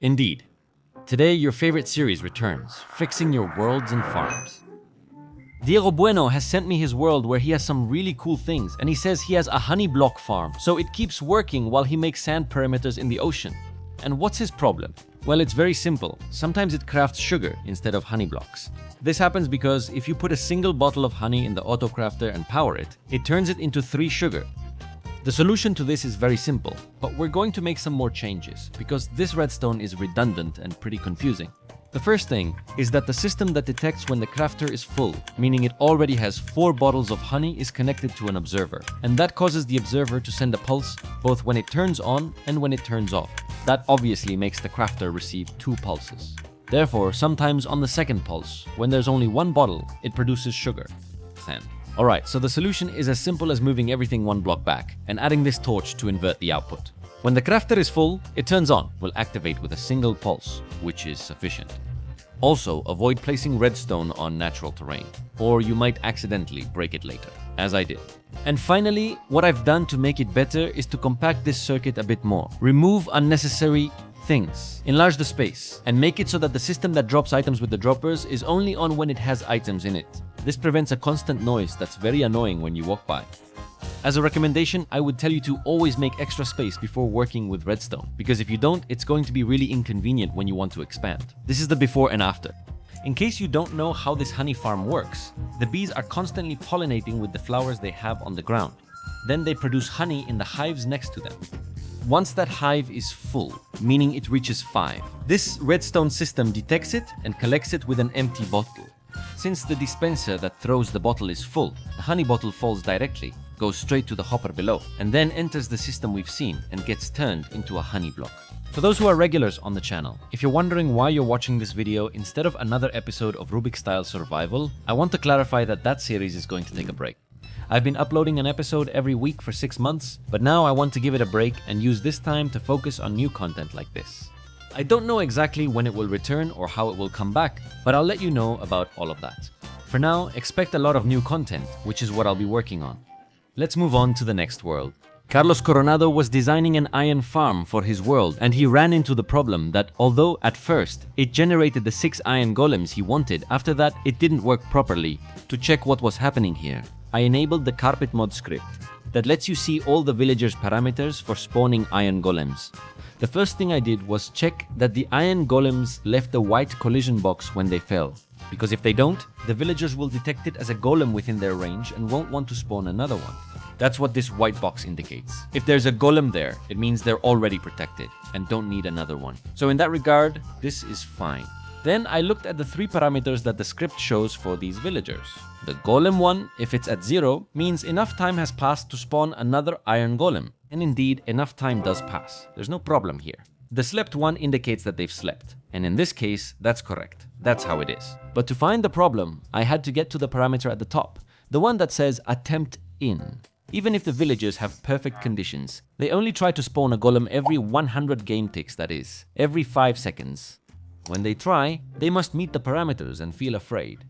Indeed. Today, your favorite series returns, fixing your worlds and farms. Diego Bueno has sent me his world where he has some really cool things, and he says he has a honey block farm, so it keeps working while he makes sand perimeters in the ocean. And what's his problem? Well, it's very simple. Sometimes it crafts sugar instead of honey blocks. This happens because if you put a single bottle of honey in the autocrafter and power it, it turns it into 3 sugar. The solution to this is very simple, but we're going to make some more changes because this redstone is redundant and pretty confusing. The first thing is that the system that detects when the crafter is full, meaning it already has 4 bottles of honey, is connected to an observer, and that causes the observer to send a pulse both when it turns on and when it turns off. That obviously makes the crafter receive 2 pulses. Therefore, sometimes on the second pulse, when there's only 1 bottle, it produces sugar. Sand. Alright, so the solution is as simple as moving everything 1 block back and adding this torch to invert the output. When the crafter is full, it turns on, will activate with a single pulse, which is sufficient. Also, avoid placing redstone on natural terrain, or you might accidentally break it later, as I did. And finally, what I've done to make it better is to compact this circuit a bit more. Remove unnecessary things, enlarge the space, and make it so that the system that drops items with the droppers is only on when it has items in it. This prevents a constant noise that's very annoying when you walk by. As a recommendation, I would tell you to always make extra space before working with redstone, because if you don't, it's going to be really inconvenient when you want to expand. This is the before and after. In case you don't know how this honey farm works, the bees are constantly pollinating with the flowers they have on the ground. Then they produce honey in the hives next to them. Once that hive is full, meaning it reaches 5, this redstone system detects it and collects it with an empty bottle. Since the dispenser that throws the bottle is full, the honey bottle falls directly, goes straight to the hopper below, and then enters the system we've seen and gets turned into a honey block. For those who are regulars on the channel, if you're wondering why you're watching this video instead of another episode of Rubik Style Survival, I want to clarify that that series is going to take a break. I've been uploading an episode every week for 6 months, but now I want to give it a break and use this time to focus on new content like this. I don't know exactly when it will return or how it will come back, but I'll let you know about all of that. For now, expect a lot of new content, which is what I'll be working on. Let's move on to the next world. Carlos Coronado was designing an iron farm for his world, and he ran into the problem that although at first it generated the 6 iron golems he wanted, after that it didn't work properly. To check what was happening here, I enabled the carpet mod script that lets you see all the villagers' parameters for spawning iron golems. The first thing I did was check that the iron golems left a white collision box when they fell, because if they don't, the villagers will detect it as a golem within their range and won't want to spawn another one. That's what this white box indicates. If there's a golem there, it means they're already protected and don't need another one. So in that regard, this is fine. Then I looked at the 3 parameters that the script shows for these villagers. The golem one, if it's at 0, means enough time has passed to spawn another iron golem. And indeed, enough time does pass. There's no problem here. The slept one indicates that they've slept. And in this case, that's correct. That's how it is. But to find the problem, I had to get to the parameter at the top, the one that says attempt in. Even if the villagers have perfect conditions, they only try to spawn a golem every 100 game ticks, that is, every 5 seconds. When they try, they must meet the parameters and feel afraid.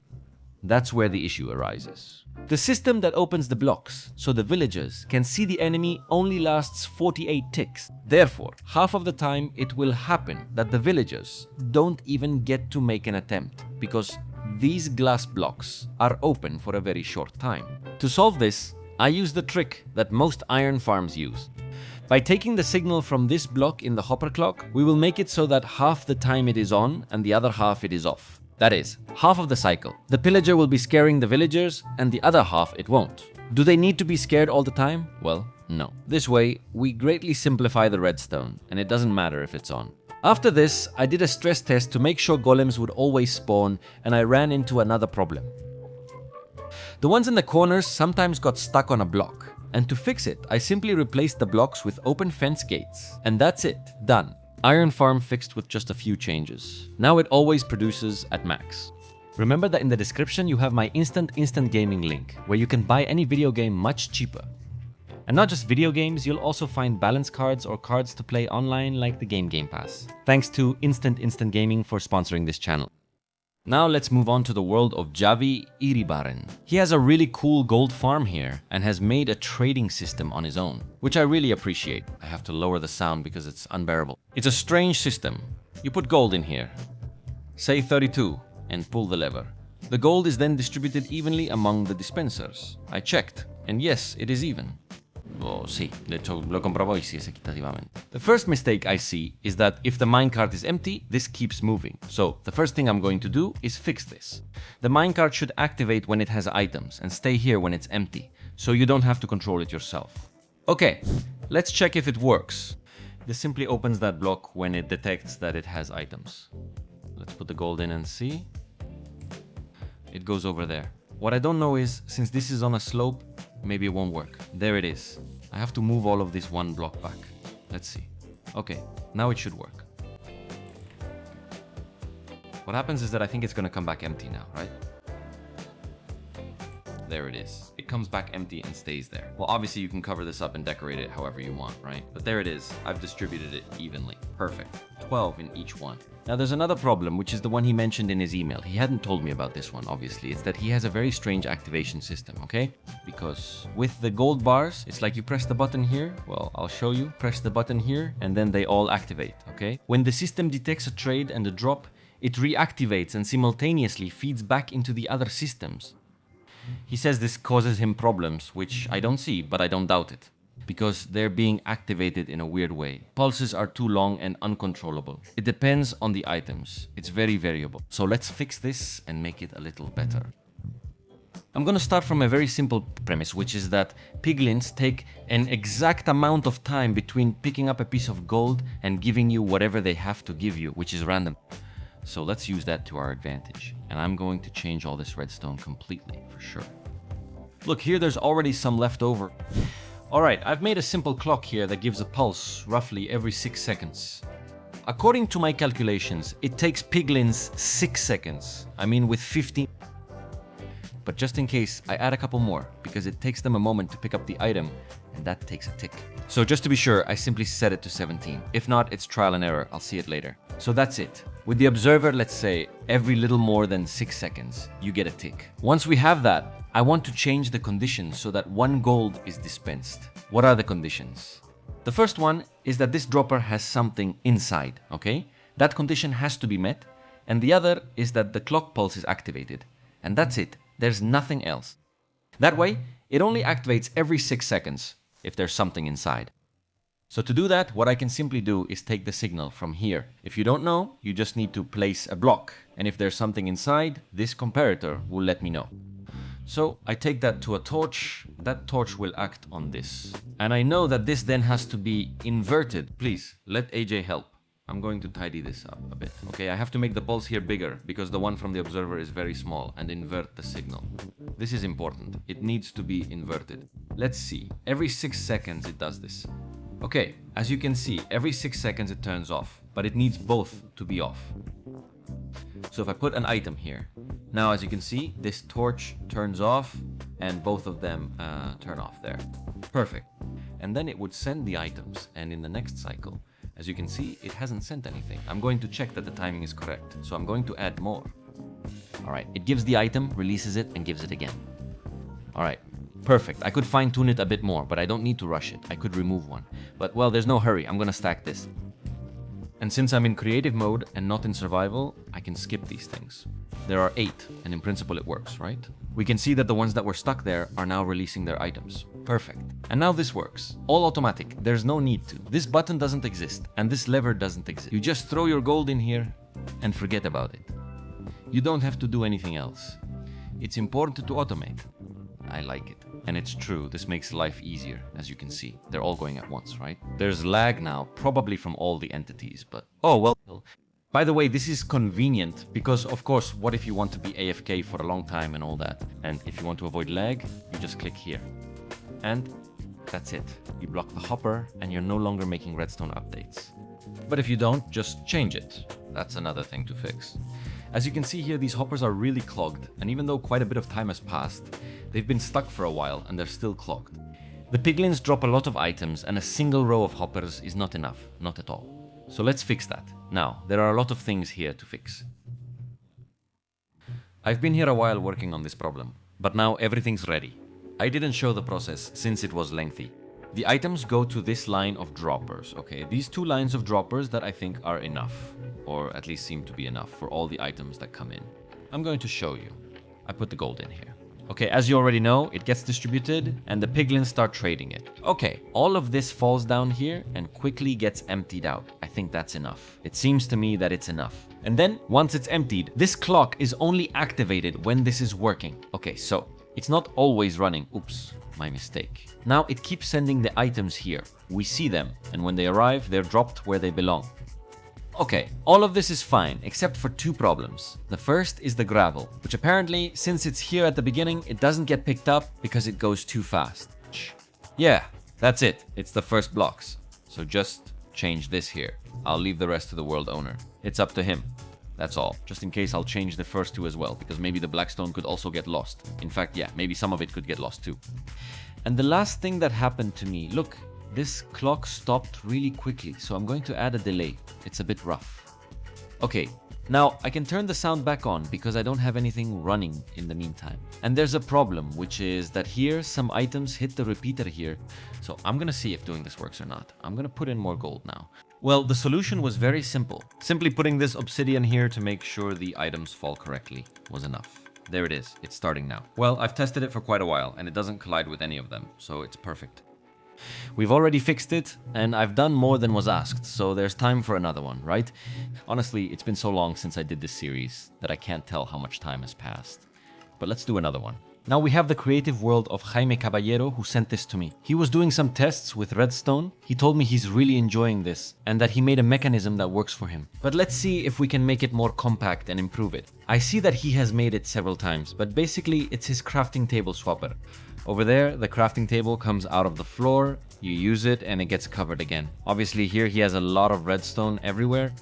That's where the issue arises. The system that opens the blocks, so the villagers can see the enemy, only lasts 48 ticks. Therefore, half of the time it will happen that the villagers don't even get to make an attempt, because these glass blocks are open for a very short time. To solve this, I use the trick that most iron farms use. By taking the signal from this block in the hopper clock, we will make it so that half the time it is on and the other half it is off. That is, half of the cycle. The pillager will be scaring the villagers and the other half it won't. Do they need to be scared all the time? Well, no. This way, we greatly simplify the redstone, and it doesn't matter if it's on. After this, I did a stress test to make sure golems would always spawn, and I ran into another problem. The ones in the corners sometimes got stuck on a block, and to fix it, I simply replaced the blocks with open fence gates. And that's it, done. Iron farm fixed with just a few changes. Now it always produces at max. Remember that in the description you have my instant gaming link, where you can buy any video game much cheaper. And not just video games, you'll also find balance cards or cards to play online like the Game Pass. Thanks to Instant Gaming for sponsoring this channel. Now let's move on to the world of Javi Iribaren. He has a really cool gold farm here and has made a trading system on his own, which I really appreciate. I have to lower the sound because it's unbearable. It's a strange system. You put gold in here, say 32, and pull the lever. The gold is then distributed evenly among the dispensers. I checked, and yes, it is even. Oh, sí, de hecho lo comprobó y sí es equitativamente. The first mistake I see is that if the minecart is empty, this keeps moving. So the first thing I'm going to do is fix this. The minecart should activate when it has items and stay here when it's empty, so you don't have to control it yourself. Okay, let's check if it works. This simply opens that block when it detects that it has items. Let's put the gold in and see. It goes over there. What I don't know is, since this is on a slope, maybe it won't work. There it is. I have to move all of this one block back. Let's see. Okay, now it should work. What happens is that I think it's gonna come back empty now, right? There it is. It comes back empty and stays there. Well, obviously you can cover this up and decorate it however you want, right? But there it is. I've distributed it evenly. Perfect. 12 in each one. Now there's another problem, which is the one he mentioned in his email. He hadn't told me about this one, obviously. It's that he has a very strange activation system, okay? Because with the gold bars, it's like you press the button here. Well, I'll show you. Press the button here, and then they all activate, okay? When the system detects a trade and a drop, it reactivates and simultaneously feeds back into the other systems. He says this causes him problems, which I don't see, but I don't doubt it. Because they're being activated in a weird way. Pulses are too long and uncontrollable. It depends on the items. It's very variable. So let's fix this and make it a little better. I'm gonna start from a very simple premise, which is that piglins take an exact amount of time between picking up a piece of gold and giving you whatever they have to give you, which is random. So let's use that to our advantage. And I'm going to change all this redstone completely, for sure. Look, here there's already some left over. Alright, I've made a simple clock here that gives a pulse roughly every 6 seconds. According to my calculations, it takes piglins 6 seconds. I mean with 15. But just in case, I add a couple more, because it takes them a moment to pick up the item, and that takes a tick. So just to be sure, I simply set it to 17. If not, it's trial and error. I'll see it later. So that's it. With the observer, let's say, every little more than 6 seconds, you get a tick. Once we have that, I want to change the conditions so that 1 gold is dispensed. What are the conditions? The first one is that this dropper has something inside, okay? That condition has to be met. And the other is that the clock pulse is activated. And that's it. There's nothing else. That way, it only activates every 6 seconds if there's something inside. So to do that, what I can simply do is take the signal from here. If you don't know, you just need to place a block. And if there's something inside, this comparator will let me know. So I take that to a torch. That torch will act on this. And I know that this then has to be inverted. Please, let AJ help. I'm going to tidy this up a bit. Okay, I have to make the pulse here bigger because the one from the observer is very small, and invert the signal. This is important. It needs to be inverted. Let's see. Every 6 seconds it does this. Okay, as you can see, every 6 seconds it turns off, but it needs both to be off. So if I put an item here, now as you can see, this torch turns off and both of them turn off there. Perfect. And then it would send the items, and in the next cycle, as you can see, it hasn't sent anything. I'm going to check that the timing is correct, so I'm going to add more. Alright, it gives the item, releases it, and gives it again. Alright, perfect. I could fine-tune it a bit more, but I don't need to rush it. I could remove one. But, well, there's no hurry. I'm gonna stack this. And since I'm in creative mode and not in survival, I can skip these things. There are 8, and in principle it works, right? We can see that the ones that were stuck there are now releasing their items. Perfect. And now this works. All automatic. There's no need to. This button doesn't exist, and this lever doesn't exist. You just throw your gold in here and forget about it. You don't have to do anything else. It's important to automate. I like it. And it's true, this makes life easier, as you can see. They're all going at once, right? There's lag now, probably from all the entities, but... Oh, well... By the way, this is convenient because, of course, what if you want to be AFK for a long time and all that? And if you want to avoid lag, you just click here. And that's it. You block the hopper and you're no longer making redstone updates. But if you don't, just change it. That's another thing to fix. As you can see here, these hoppers are really clogged, and even though quite a bit of time has passed, they've been stuck for a while and they're still clogged. The piglins drop a lot of items, and a single row of hoppers is not enough, not at all. So let's fix that. Now, there are a lot of things here to fix. I've been here a while working on this problem, but now everything's ready. I didn't show the process since it was lengthy. The items go to this line of droppers, okay? These two lines of droppers that I think are enough, or at least seem to be enough for all the items that come in. I'm going to show you. I put the gold in here. Okay, as you already know, it gets distributed and the piglins start trading it. Okay, all of this falls down here and quickly gets emptied out. I think that's enough. It seems to me that it's enough. And then, once it's emptied, this clock is only activated when this is working. Okay, so it's not always running. Oops, my mistake. Now it keeps sending the items here. We see them, and when they arrive, they're dropped where they belong. Okay, all of this is fine, except for two problems. The first is the gravel, which apparently, since it's here at the beginning, it doesn't get picked up because it goes too fast. Yeah, that's it. It's the first blocks. So just change this here. I'll leave the rest to the world owner. It's up to him. That's all. Just in case, I'll change the first two as well, because maybe the blackstone could also get lost. In fact, yeah, maybe some of it could get lost too. And the last thing that happened to me, look, this clock stopped really quickly, so I'm going to add a delay. It's a bit rough. Okay, now I can turn the sound back on because I don't have anything running in the meantime. And there's a problem, which is that here some items hit the repeater here. So I'm gonna see if doing this works or not. I'm gonna put in more gold now. Well, the solution was very simple. Simply putting this obsidian here to make sure the items fall correctly was enough. There it is. It's starting now. Well, I've tested it for quite a while and it doesn't collide with any of them, so it's perfect. We've already fixed it, and I've done more than was asked, so there's time for another one, right? Honestly, it's been so long since I did this series that I can't tell how much time has passed. But let's do another one. Now we have the creative world of Jaime Caballero, who sent this to me. He was doing some tests with Redstone. He told me he's really enjoying this and that he made a mechanism that works for him. But let's see if we can make it more compact and improve it. I see that he has made it several times, but basically it's his crafting table swapper. Over there, the crafting table comes out of the floor, you use it, and it gets covered again. Obviously here he has a lot of redstone everywhere.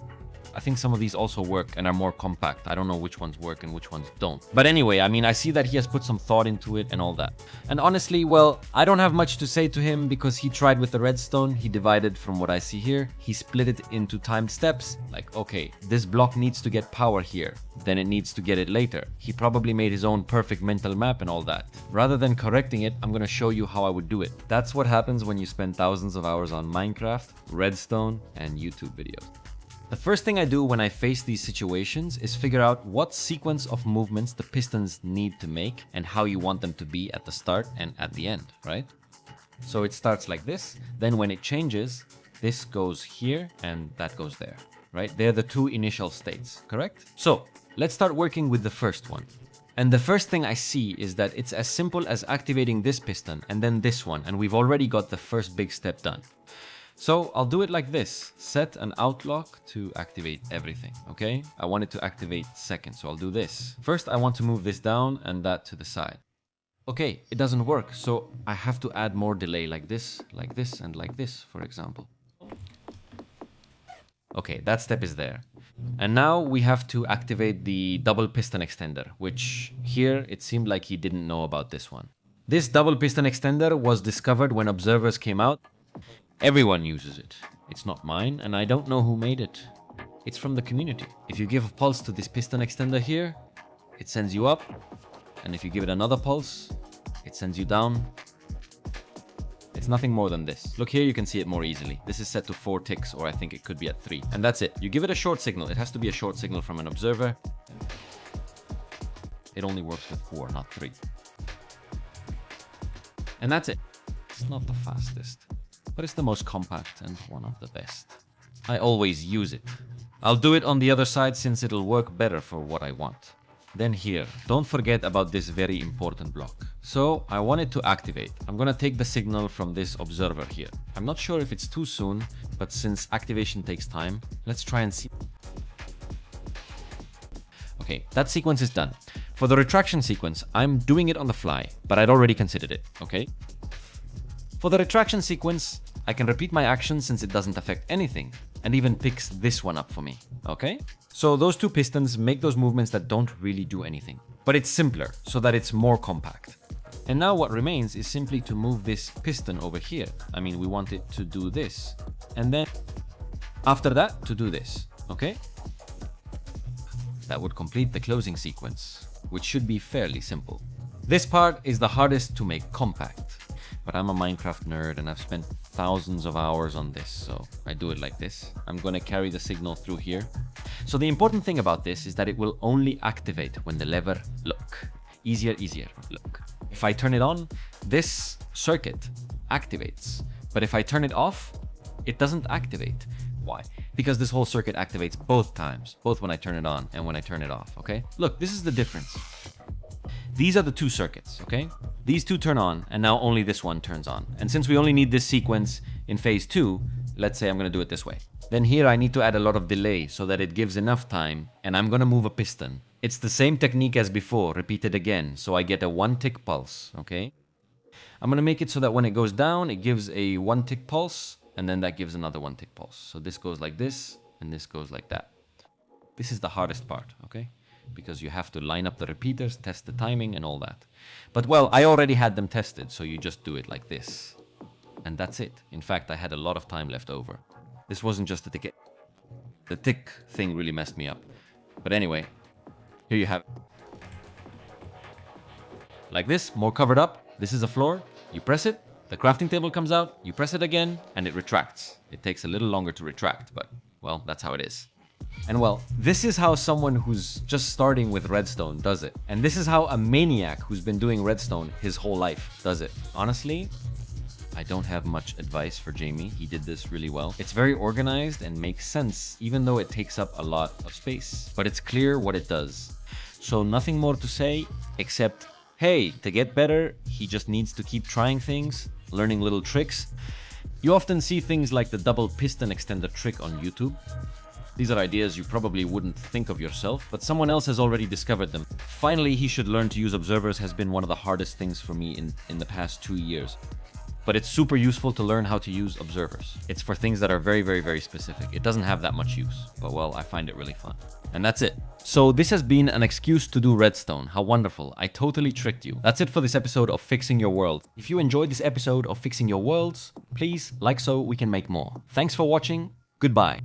I think some of these also work and are more compact. I don't know which ones work and which ones don't. But anyway, I mean, I see that he has put some thought into it and all that. And honestly, well, I don't have much to say to him because he tried with the redstone. He divided from what I see here. He split it into timed steps. Like, okay, this block needs to get power here. Then it needs to get it later. He probably made his own perfect mental map and all that. Rather than correcting it, I'm gonna show you how I would do it. That's what happens when you spend thousands of hours on Minecraft, Redstone, and YouTube videos. The first thing I do when I face these situations is figure out what sequence of movements the pistons need to make and how you want them to be at the start and at the end, right? So it starts like this, then when it changes, this goes here and that goes there, right? They're the two initial states, correct? So let's start working with the first one. And the first thing I see is that it's as simple as activating this piston and then this one, and we've already got the first big step done. So I'll do it like this. Set an outlock to activate everything, okay? I want it to activate second, so I'll do this. First, I want to move this down and that to the side. Okay, it doesn't work, so I have to add more delay like this, and like this, for example. Okay, that step is there. And now we have to activate the double piston extender, which here it seemed like he didn't know about this one. This double piston extender was discovered when observers came out. Everyone uses it. It's not mine, and I don't know who made it. It's from the community. If you give a pulse to this piston extender here, it sends you up. And if you give it another pulse, it sends you down. It's nothing more than this. Look here, you can see it more easily. This is set to 4 ticks, or I think it could be at 3. And that's it. You give it a short signal. It has to be a short signal from an observer. It only works with 4, not 3. And that's it. It's not the fastest, but it's the most compact and one of the best. I always use it. I'll do it on the other side since it'll work better for what I want. Then here, don't forget about this very important block. So I want it to activate. I'm gonna take the signal from this observer here. I'm not sure if it's too soon, but since activation takes time, let's try and see. Okay, that sequence is done. For the retraction sequence, I'm doing it on the fly, but I'd already considered it, okay? For the retraction sequence, I can repeat my action since it doesn't affect anything, and even picks this one up for me, okay? So those two pistons make those movements that don't really do anything. But it's simpler, so that it's more compact. And now what remains is simply to move this piston over here. I mean, we want it to do this. And then, after that, to do this, okay? That would complete the closing sequence. which should be fairly simple. This part is the hardest to make compact, but I'm a Minecraft nerd and I've spent thousands of hours on this, so I do it like this. I'm gonna carry the signal through here. So the important thing about this is that it will only activate when the lever, look, easier, look. If I turn it on, this circuit activates, but if I turn it off, it doesn't activate. Why? Because this whole circuit activates both times, both when I turn it on and when I turn it off, okay? Look, this is the difference. These are the two circuits, okay? These two turn on, and now only this one turns on. And since we only need this sequence in phase 2, let's say I'm gonna do it this way. Then here I need to add a lot of delay so that it gives enough time, and I'm gonna move a piston. It's the same technique as before, repeated again, so I get a 1-tick pulse, okay? I'm gonna make it so that when it goes down, it gives a 1-tick pulse, and then that gives another 1-tick pulse. So this goes like this, and this goes like that. This is the hardest part, okay? Because you have to line up the repeaters, test the timing and all that. But well, I already had them tested, so you just do it like this. And that's it. In fact, I had a lot of time left over. This wasn't just a ticket. The tick thing really messed me up. But anyway, here you have it. Like this, more covered up. This is a floor. You press it, the crafting table comes out, you press it again, and it retracts. It takes a little longer to retract, but well, that's how it is. And well, this is how someone who's just starting with Redstone does it. And this is how a maniac who's been doing Redstone his whole life does it. Honestly, I don't have much advice for Jamie. He did this really well. It's very organized and makes sense, even though it takes up a lot of space. But it's clear what it does. So nothing more to say, except, hey, to get better, he just needs to keep trying things, learning little tricks. You often see things like the double piston extender trick on YouTube. These are ideas you probably wouldn't think of yourself, but someone else has already discovered them. Finally, he should learn to use observers has been one of the hardest things for me in the past 2 years. But it's super useful to learn how to use observers. It's for things that are very, very, very specific. It doesn't have that much use, but well, I find it really fun. And that's it. So this has been an excuse to do Redstone. How wonderful. I totally tricked you. That's it for this episode of Fixing Your World. If you enjoyed this episode of Fixing Your Worlds, please like so we can make more. Thanks for watching. Goodbye.